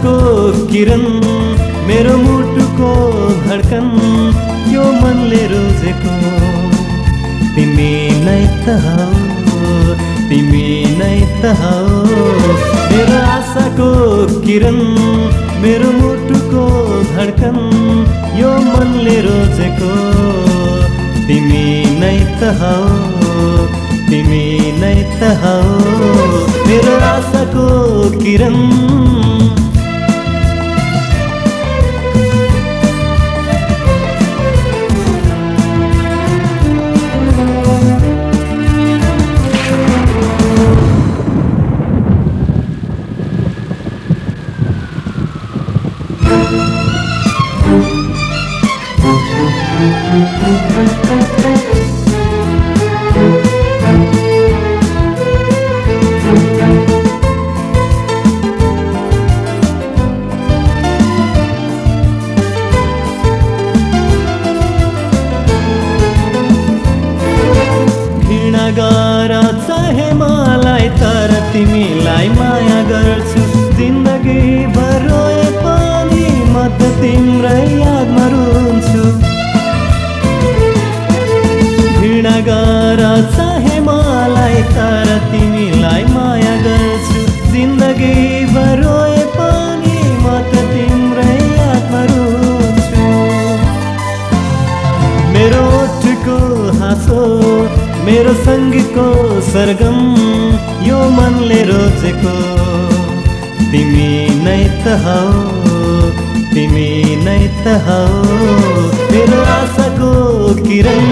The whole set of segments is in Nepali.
आशाको किरण मेरो मुटुको धड्कन यो मनले रोजेको तिमी नै त हौ तिमी नै त हौ मेरो आशाको किरण मेरो मुटुको धड्कन यो मनले रोजेको तिमी नै त हौ तिमी नै त हौ मेरो आशाको किरण गर चाहे मलाई तर तिमीलाई माया गर्छु जिन्दगी भर रोए पनि म त तिम्रै यादमा रुन्छु घृणा गर चाहे मलाई तर तिमीलाई माया गर्छु जिन्दगी भर रोए पनि म त तिम्रै यादमा रुन्छु मेरो ओठको हाँसो मेरो सङ्गीतको सरगम यो मनले रोजेको तिमी नै त हौ तिमी नै त हौ मेरो आशाको किरण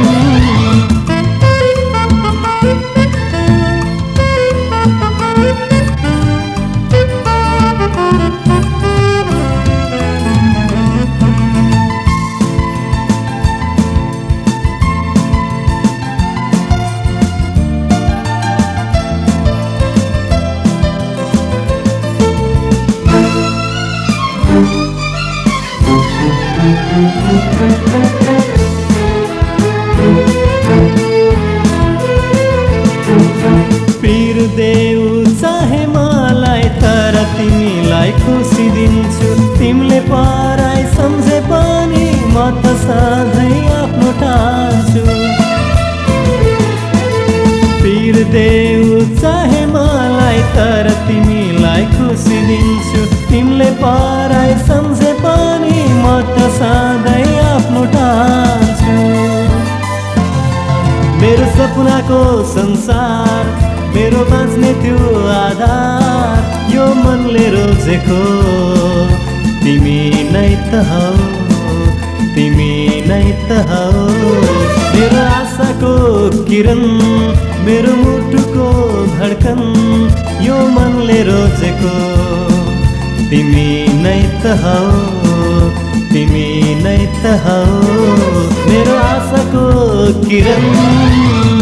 पीर देऊ चाहे मलाई तर तिमीलाई खुसी दिन्छु तिमीले पराई सम्झे पनि म त सधैँ आफ्नो ठान्छु पीर देऊ चाहे मलाई तर तिमीलाई खुसी दिन्छु तिमीले पराई सम्झे पनि म त सधैँ आफ्नो ठान्छु मेरो सपनाको संसार मेरो बाँच्ने त्यो आधार यो मनले रोजेको तिमी नै त हौ तिमी नै त हौ मेरो आशाको किरण मेरो मुटुको धड्कन यो मनले रोजेको तिमी नै त हौ तिमी नै त हौ मेरो आशाको किरण